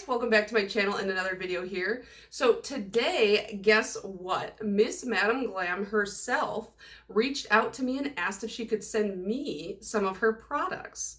welcome back to my channel and another video here. So today, guess what? Miss Madam Glam herself reached out to me and asked if she could send me some of her products.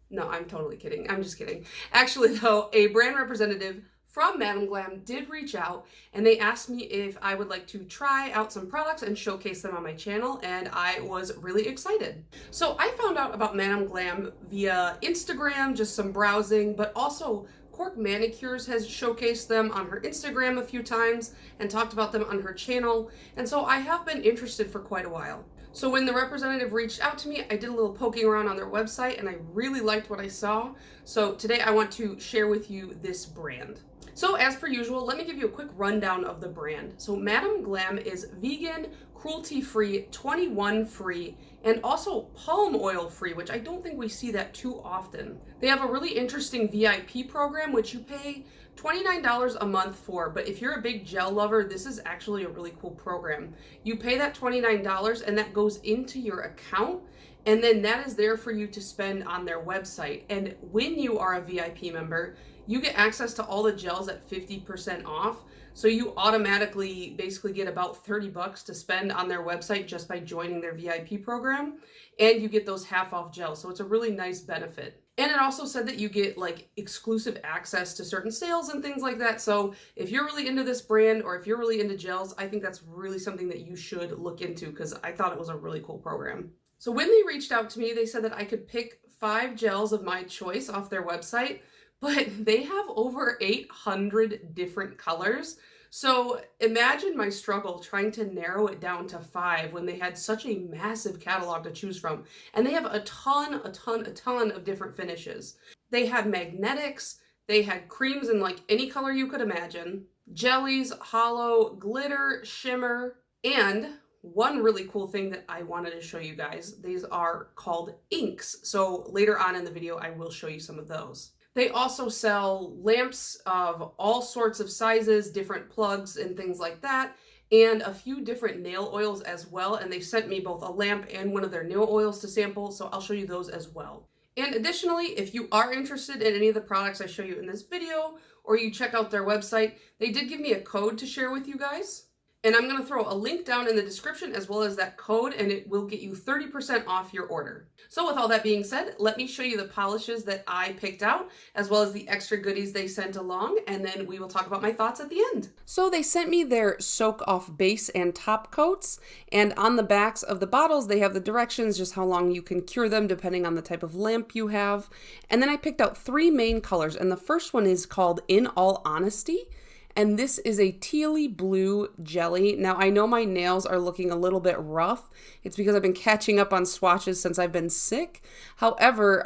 No, I'm totally kidding. I'm just kidding. Actually though, a brand representative from Madam Glam did reach out and they asked me if I would like to try out some products and showcase them on my channel, and I was really excited. So I found out about Madam Glam via Instagram, just some browsing, but also Cork Manicures has showcased them on her Instagram a few times and talked about them on her channel, and so I have been interested for quite a while. So when the representative reached out to me, I did a little poking around on their website and I really liked what I saw. So today I want to share with you this brand. So as per usual, let me give you a quick rundown of the brand. So Madam Glam is vegan, cruelty-free, 21 free, and also palm oil free, which I don't think we see that too often. They have a really interesting VIP program, which you pay $29 a month for, but if you're a big gel lover, this is actually a really cool program. You pay that $29 and that goes into your account, and then that is there for you to spend on their website. And when you are a VIP member, you get access to all the gels at 50% off. So you automatically basically get about 30 bucks to spend on their website just by joining their VIP program. And you get those half off gels. So it's a really nice benefit. And it also said that you get like exclusive access to certain sales and things like that. So if you're really into this brand or if you're really into gels, I think that's really something that you should look into because I thought it was a really cool program. So when they reached out to me, they said that I could pick 5 gels of my choice off their website, but they have over 800 different colors. So imagine my struggle trying to narrow it down to 5 when they had such a massive catalog to choose from. And they have a ton of different finishes. They had magnetics, they had creams in like any color you could imagine, jellies, hollow, glitter, shimmer, and one really cool thing that I wanted to show you guys, these are called inks. So later on in the video, I will show you some of those. They also sell lamps of all sorts of sizes, different plugs and things like that, and a few different nail oils as well. And they sent me both a lamp and one of their nail oils to sample, so I'll show you those as well. And additionally, if you are interested in any of the products I show you in this video, or you check out their website, they did give me a code to share with you guys. And I'm going to throw a link down in the description as well as that code, and it will get you 30% off your order. So with all that being said, let me show you the polishes that I picked out, as well as the extra goodies they sent along, and then we will talk about my thoughts at the end. So they sent me their soak off base and top coats, and on the backs of the bottles they have the directions, just how long you can cure them depending on the type of lamp you have. And then I picked out 3 main colors, and the first one is called In All Honesty. And this is a tealy blue jelly. Now, I know my nails are looking a little bit rough. It's because I've been catching up on swatches since I've been sick. However,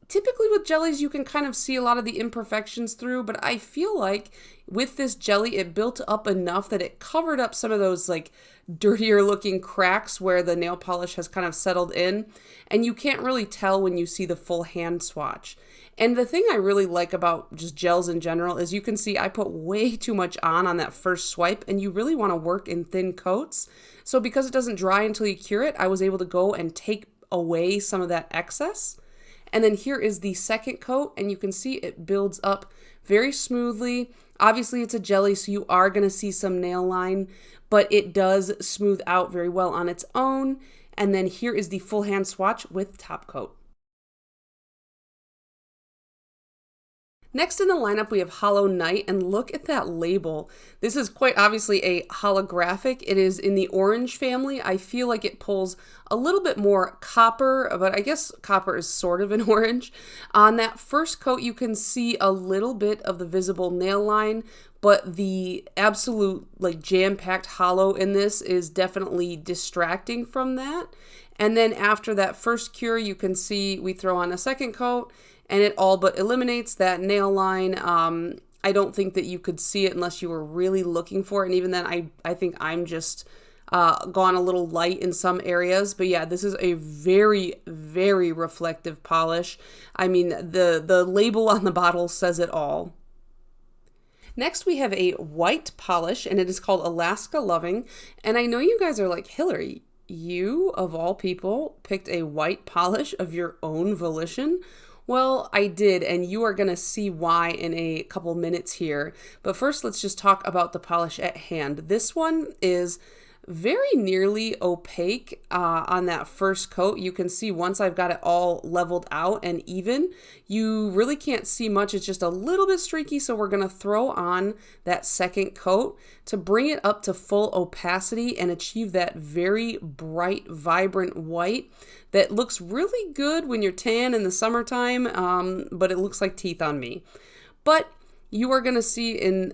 typically with jellies, you can kind of see a lot of the imperfections through, but I feel like with this jelly, it built up enough that it covered up some of those like dirtier looking cracks where the nail polish has kind of settled in, and you can't really tell when you see the full hand swatch. And the thing I really like about just gels in general is you can see I put way too much on that first swipe, and you really want to work in thin coats. So because it doesn't dry until you cure it, I was able to go and take away some of that excess. And then here is the second coat, and you can see it builds up very smoothly. Obviously it's a jelly, so you are going to see some nail line, but it does smooth out very well on its own. And then here is the full hand swatch with top coat. Next in the lineup, we have Hollow Night, and look at that label. This is quite obviously a holographic. It is in the orange family. I feel like it pulls a little bit more copper, but I guess copper is sort of an orange. On that first coat, you can see a little bit of the visible nail line, but the absolute like jam-packed hollow in this is definitely distracting from that. And then after that first cure, you can see we throw on a second coat, and it all but eliminates that nail line. I don't think that you could see it unless you were really looking for it. And even then, I think I'm just gone a little light in some areas. But yeah, this is a very, very reflective polish. I mean, the label on the bottle says it all. Next, we have a white polish, and it is called Alaska Loving. And I know you guys are like, Hillary, you, of all people, picked a white polish of your own volition. Well, I did, and you are going to see why in a couple minutes here. But first, let's just talk about the polish at hand. This one is very nearly opaque on that first coat. You can see once I've got it all leveled out and even, you really can't see much. It's just a little bit streaky, so we're going to throw on that second coat to bring it up to full opacity and achieve that very bright, vibrant white that looks really good when you're tan in the summertime, but it looks like teeth on me. But you are going to see in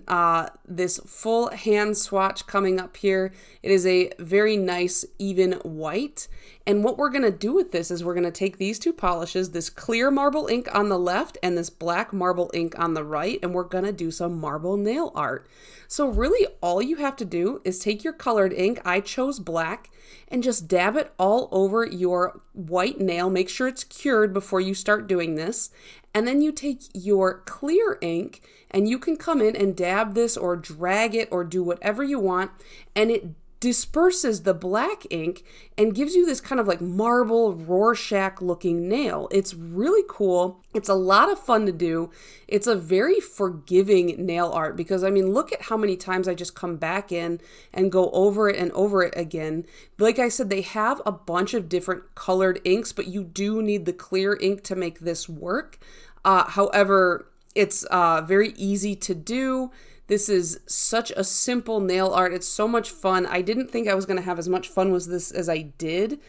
this full hand swatch coming up here, it is a very nice even white. And what we're going to do with this is we're going to take these two polishes, this clear marble ink on the left and this black marble ink on the right, and we're going to do some marble nail art. So really all you have to do is take your colored ink, I chose black, and just dab it all over your white nail. Make sure it's cured before you start doing this. And then you take your clear ink and you can come in and dab this or drag it or do whatever you want, and it disperses the black ink and gives you this kind of like marble Rorschach looking nail. It's really cool. It's a lot of fun to do. It's a very forgiving nail art because, I mean, look at how many times I just come back in and go over it and over it again. Like I said, they have a bunch of different colored inks, but you do need the clear ink to make this work. However, it's very easy to do. This is such a simple nail art. It's so much fun. I didn't think I was going to have as much fun with this as I did.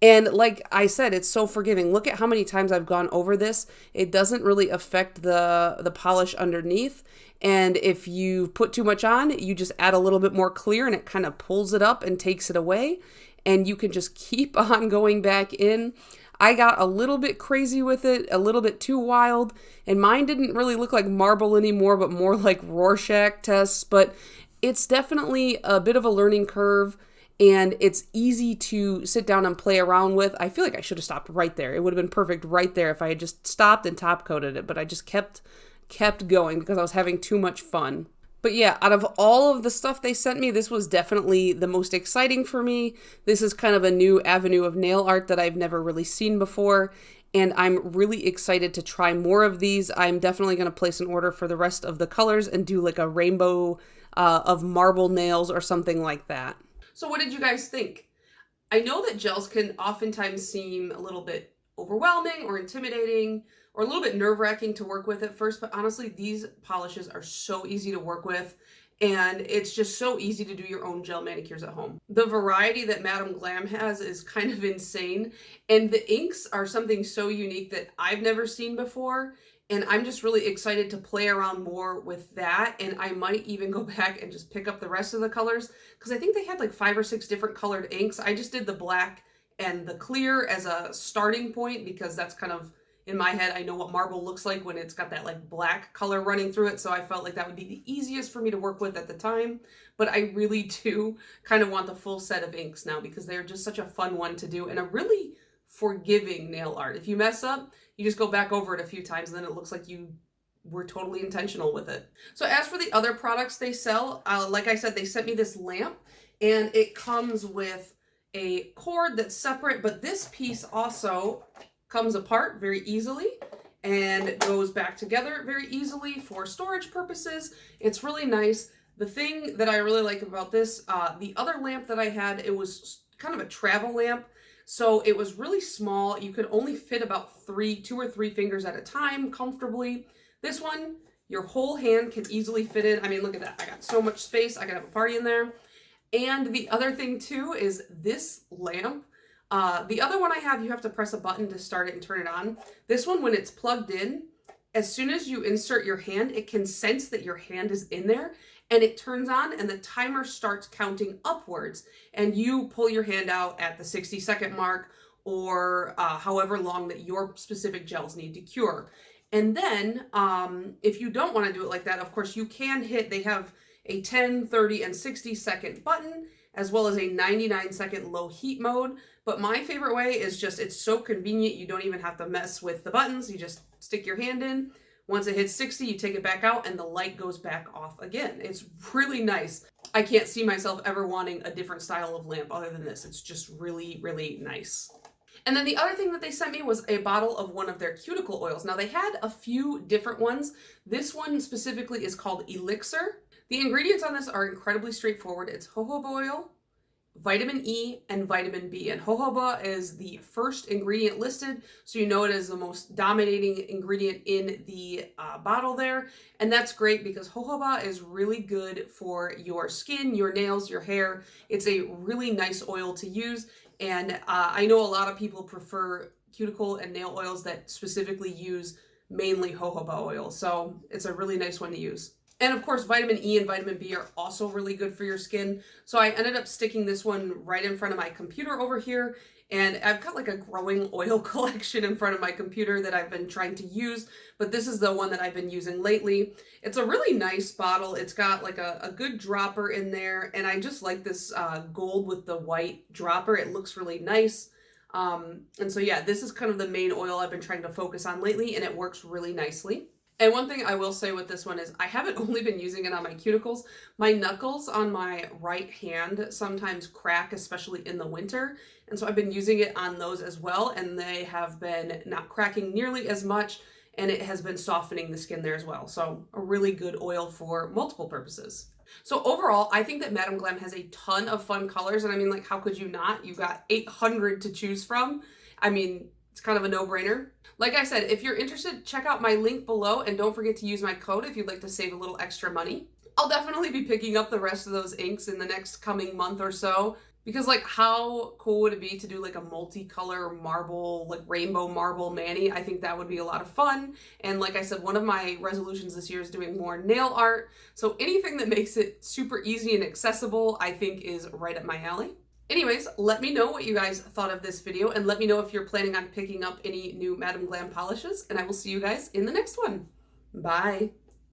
And like I said, it's so forgiving. Look at how many times I've gone over this. It doesn't really affect the polish underneath. And if you put too much on, you just add a little bit more clear and it kind of pulls it up and takes it away. And you can just keep on going back in. I got a little bit crazy with it, a little bit too wild, and mine didn't really look like marble anymore, but more like Rorschach tests. But it's definitely a bit of a learning curve, and it's easy to sit down and play around with. I feel like I should have stopped right there. It would have been perfect right there if I had just stopped and top coated it, but I just kept going because I was having too much fun. But yeah, out of all of the stuff they sent me, this was definitely the most exciting for me. This is kind of a new avenue of nail art that I've never really seen before, and I'm really excited to try more of these. I'm definitely going to place an order for the rest of the colors and do like a rainbow of marble nails or something like that. So what did you guys think? I know that gels can oftentimes seem a little bit overwhelming or intimidating, or a little bit nerve-wracking to work with at first, but honestly, these polishes are so easy to work with, and it's just so easy to do your own gel manicures at home. The variety that Madam Glam has is kind of insane, and the inks are something so unique that I've never seen before, and I'm just really excited to play around more with that, and I might even go back and just pick up the rest of the colors, because I think they had like 5 or 6 different colored inks. I just did the black and the clear as a starting point, because that's kind of, in my head, I know what marble looks like when it's got that like black color running through it, so I felt like that would be the easiest for me to work with at the time. But I really do kind of want the full set of inks now, because they're just such a fun one to do and a really forgiving nail art. If you mess up, you just go back over it a few times and then it looks like you were totally intentional with it. So as for the other products they sell, like I said, they sent me this lamp, and it comes with a cord that's separate, but this piece also comes apart very easily and goes back together very easily for storage purposes. It's really nice. The thing that I really like about this, the other lamp that I had, it was kind of a travel lamp, so it was really small. You could only fit about 2 or 3 fingers at a time comfortably. This one, your whole hand can easily fit in. I mean, look at that. I got so much space. I could have a party in there. And the other thing too is this lamp. The other one I have, you have to press a button to start it and turn it on. This one, when it's plugged in, as soon as you insert your hand, it can sense that your hand is in there, and it turns on and the timer starts counting upwards, and you pull your hand out at the 60-second mark, or however long that your specific gels need to cure. And then if you don't want to do it like that, of course you can hit, they have a 10, 30, and 60-second button, as well as a 99-second low heat mode. But my favorite way is just, it's so convenient, you don't even have to mess with the buttons. You just stick your hand in. Once it hits 60, you take it back out and the light goes back off again. It's really nice. I can't see myself ever wanting a different style of lamp other than this. It's just really, really nice. And then the other thing that they sent me was a bottle of one of their cuticle oils. Now they had a few different ones. This one specifically is called Elixir. The ingredients on this are incredibly straightforward. It's jojoba oil, vitamin E, and vitamin B. And jojoba is the first ingredient listed, so you know it is the most dominating ingredient in the bottle there. And that's great because jojoba is really good for your skin, your nails, your hair. It's a really nice oil to use. And I know a lot of people prefer cuticle and nail oils that specifically use mainly jojoba oil. So it's a really nice one to use. And of course, vitamin E and vitamin B are also really good for your skin. So I ended up sticking this one right in front of my computer over here. And I've got like a growing oil collection in front of my computer that I've been trying to use, but this is the one that I've been using lately. It's a really nice bottle. It's got like a good dropper in there, and I just like this gold with the white dropper. It looks really nice. And so yeah, this is kind of the main oil I've been trying to focus on lately, and it works really nicely. And one thing I will say with this one is I haven't only been using it on my cuticles. My knuckles on my right hand sometimes crack, especially in the winter. And so I've been using it on those as well. And they have been not cracking nearly as much. And it has been softening the skin there as well. So a really good oil for multiple purposes. So overall, I think that Madam Glam has a ton of fun colors. And I mean, like, how could you not? You've got 800 to choose from. I mean, it's kind of a no-brainer. Like I said, if you're interested, check out my link below and don't forget to use my code if you'd like to save a little extra money. I'll definitely be picking up the rest of those inks in the next coming month or so because, like, how cool would it be to do like a multicolor marble, like rainbow marble mani? I think that would be a lot of fun. And like I said, one of my resolutions this year is doing more nail art. So anything that makes it super easy and accessible, I think is right up my alley. Anyways, let me know what you guys thought of this video and let me know if you're planning on picking up any new Madam Glam polishes, and I will see you guys in the next one. Bye.